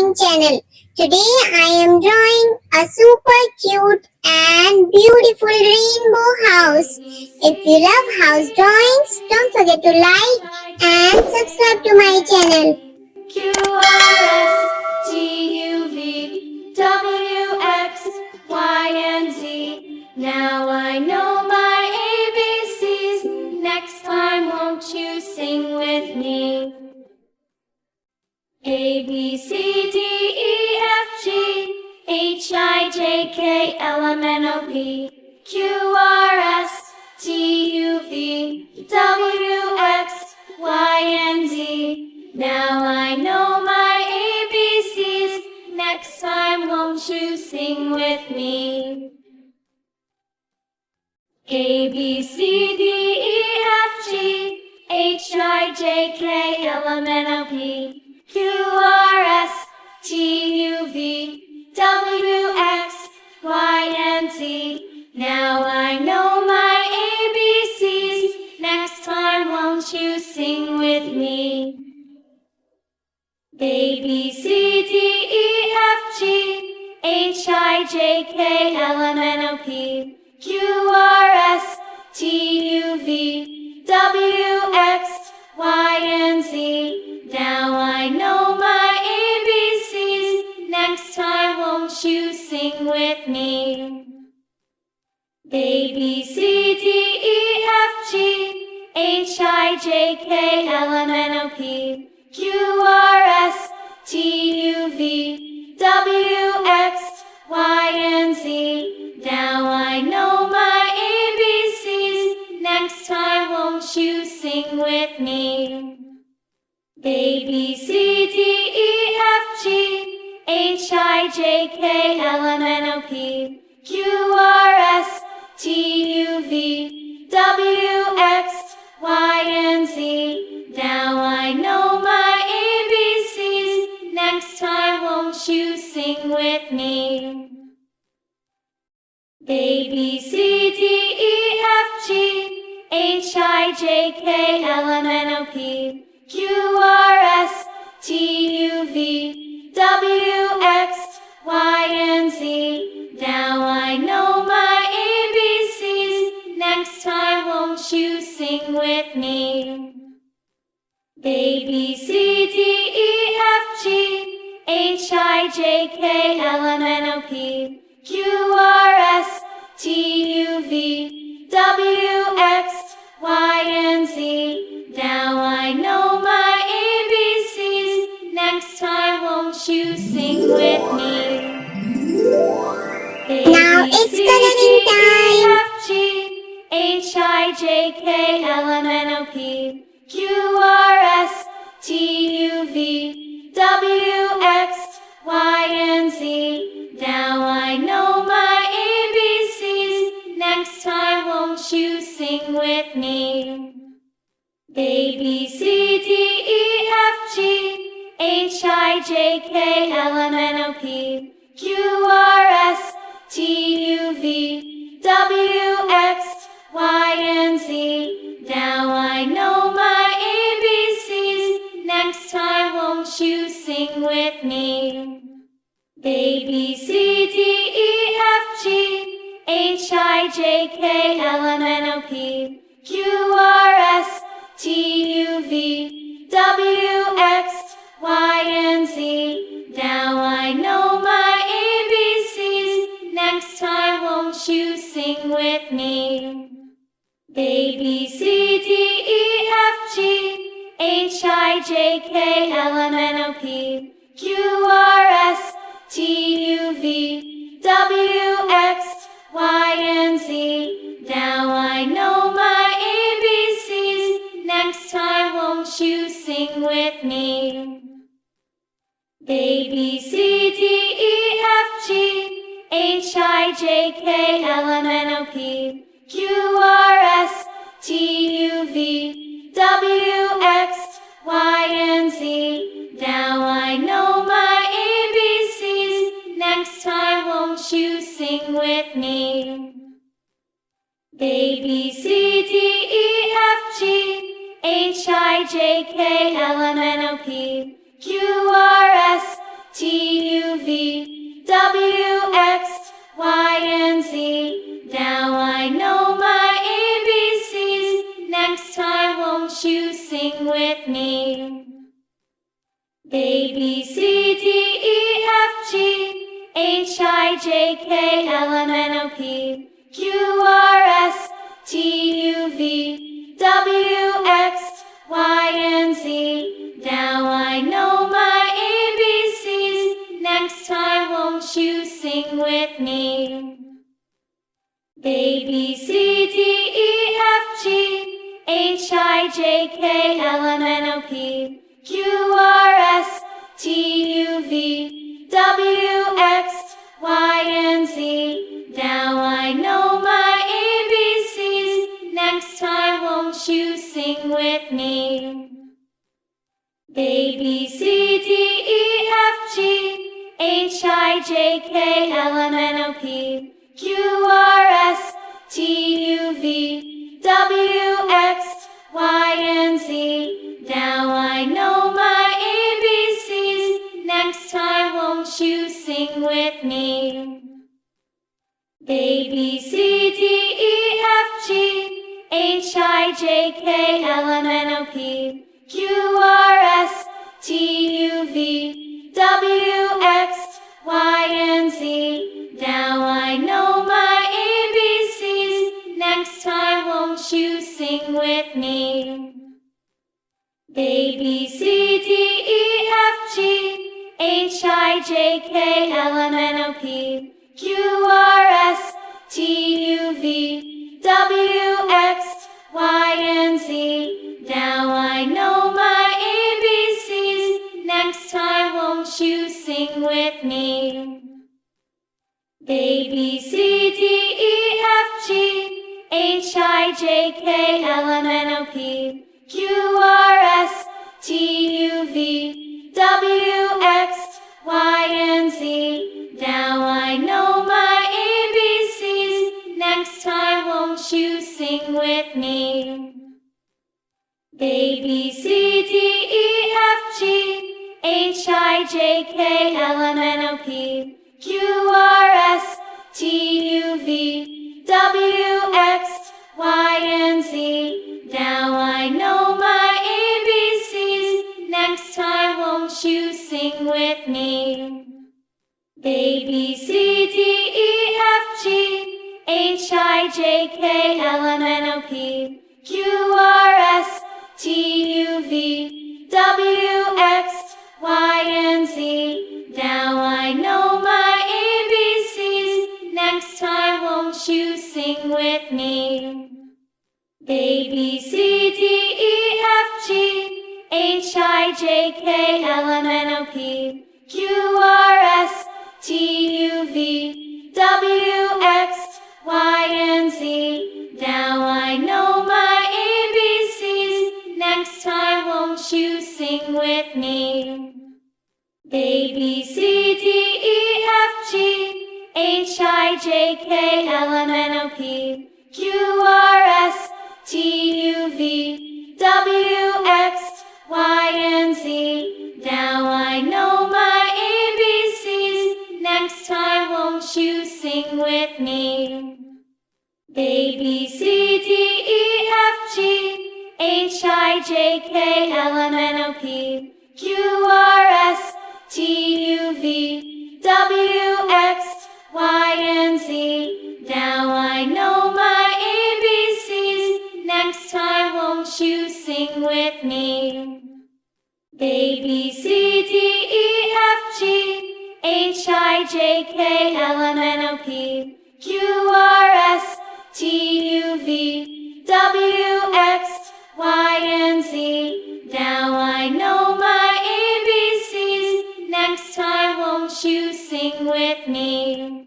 drawing channel. Today I am drawing a super cute and beautiful rainbow house. If you love house drawings, don't forget to like and subscribe to my channel. QRSTUVWXYZ. Now I know my ABCs. Next time won't you sing with me? A, B, C, D, E, F, G, H, I, J, K, L, M, N, O, P, Q, R, S, T, U, V, W, X, Y, and Z. Now I know my ABCs. Next time won't you sing with me? A, B, C, D, E, F, G, H, I, J, K, L, M, N, O, P, Q, R, S, T, U, V, W, X, Y, and Z. Now I know my ABCs. Next time won't you sing with me? A, B, C, D, E, F, G, H, I, J, K, L, M, N, O, P, Q, R, S, T, U, V, W, X, Y, and Z. Now I know my ABCs. Next time won't you sing with me? A, B, C, D, E, F, G, H, I, J, K, L, M, N, O, P, Q, R, S, T, U, V, W, X, Y, and Z. Now I know my ABCs. Next time won't you sing with me? A, B, C, D, E, F, G, H, I, J, K, L, M, N, O, P, Q, R, S, T, U, V, W, X, Y, and Z. Now I know my ABCs. Next time won't you sing with me? A, B, C, D, E, F, G, H, I, J, K, L, M, N, O, P, Q, R, S, T, U, V, W, X, Y, and Z. Now I know my ABCs. Next time won't you sing with me? A, B, C, D, E, F, G, H, I, J, K, L, M, N, O, P, Q, R, S, T, U, V, W, X, Y, and Z. Now I know my ABCs. Next time won't you sing with me? Now it's coloring time. F, G, H, I, J, K, L, M, N, O, P, Q, R, S, T, U, V, W, X, Y, and Z. Now I know my ABCs. Next time won't you sing with me? A, B, C, D, E, F, G, H, I, J, K, L, M, N, O, P, Q, R, S, T, U, V, W, X, Y, and Z. Now I know my ABCs. Next time won't you sing with me? A, B, C, D, E, F, G, H, I, J, K, L, M, N, O, P, Q, R, S, T, U, V, W, X, Y, and Z. Now I know my ABCs. Next time won't you sing with me? A, B, C, D, E, F, G, H, I, J, K, L, M, N, O, P, Q, R, S, T, U, V, W, X, Y, and Z. Now I know my ABCs. Next time won't you sing with me? A, B, C, D, E, F, G, H, I, J, K, L, M, N, O, P, Q, R, S, T, U, V, W, X, Y, and Z. Now I know my ABCs. Next time won't you sing with me? A, B, C, D, E, F, G, H, I, J, K, L, M, N, O, P, Q, R, S, T, U, V, W, X, Y, and Z. Now I know my ABCs. Next time won't you sing with me? A, B, C, D, E, F, G, H, I, J, K, L, M, N, O, P, Q, R, S, T, U, V, W, X, Y, and Z. Now I know my ABCs. Next time won't you sing with me? A, B, C, D, E, F, G, H, I, J, K, L, M, N, O, P, Q, R, S, T, U, V, W, X, Y, and Z. Now I know my ABCs. Next time won't you sing with me? A, B, C, D, E, F, G, H, I, J, K, L, M, N, O, P, Q, R, S, T, U, V, W, X, Y, and Z. Now I know my ABCs. Next time won't you sing with me? A, B, C, D, E, F, G, H, I, J, K, L, M, N, O, P, Q, R, S, T, U, V, W, X, Y, and Z. Now I know my ABCs. Next time won't you sing with me? A, B, C, D, E, F, G, H, I, J, K, L, M, N, O, P, Q, R, S, T, U, V, W, X, Y, and Z. Now I know my ABCs. Next time won't you sing with me? A, B, C, D, E, F, G, H, I, J, K, L, M, N, O, P, Q, R, S, T, U, V, W, X, Y, and Z. Now I know my ABCs. Next time won't you sing with me? A, B, C, D, E, F, G, H, I, J, K, L, M, N, O, P, Q, R, S, T, U, V, W, X, Y, and Z. Now I know my ABCs. Next time won't you sing with me? A, B, C, D, E, F, G, H, I, J, K, L, M, N, O, P, Q, R, S, T, U, V, W, X, Y, and Z. Now I know my ABCs. Next time won't you sing with me? A, B, C, D, E, F, G, H, I, J, K, L, M, N, O, P, Q, R, S, T, U, V, W, X, Y, and Z. Now I know my ABCs. Next time won't you sing with me? A, B, C, D, E, F, G, H, I, J, K, L, M, N, O, P, Q, R, S, T, U, V, W, X, Y, and Z. Now I know my ABCs. Next time won't you sing with me? A, B, C, D, E, F, G, H, I, J, K, L, M, N, O, P, Q, R, S, T, U, V, W, X, Y, and Z. Now I know my ABCs. Next time won't you sing with me? A, B, C, D, E, F, G, H, I, J, K, L, M, N, O, P, Q, R, S, T, U, V, W, X, Y, and Z. Now I know my ABCs. Next time won't you sing with me?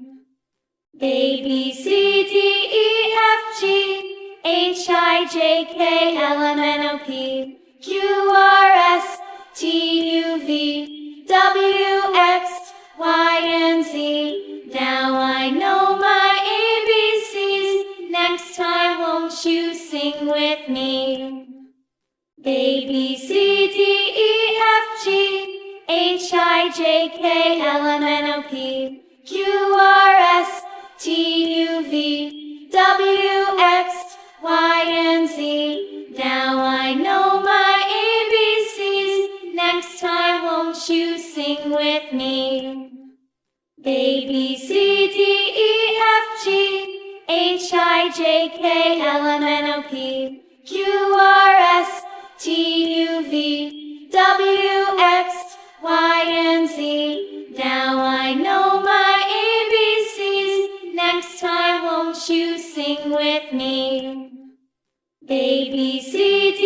A, B, C, D, E, F, G, H, I, J, K, L, M, N, O, P, Q, R, S, T, U, V, W, X, Y, and Z. Now I know my ABCs. Next time won't you sing with me? A, B, C, D, E, F, G, H, I, J, K, L M N O P Q R S T U V W X Y and Z. Now I know my ABCs. Next time won't you sing with me? A B C D E F G H I J K L M N O P Q R S T U V W X Y and Z. Now I know my ABCs. Next time won't you sing with me? A B C D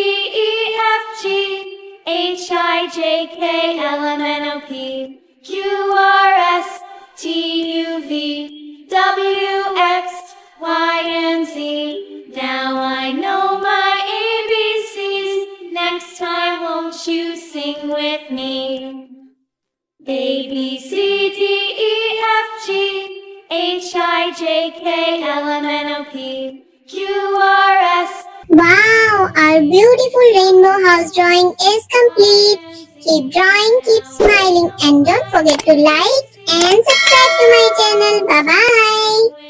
E F G H I J K L M N O P Q R S T U V W X Y and Z. Now I know my ABCs. Next time won't you sing with me? A B C D E F G H I J K L M N O P Q R S. Wow, our beautiful rainbow house drawing is complete. Keep drawing, keep smiling, and don't forget to like and subscribe to my channel. Bye bye.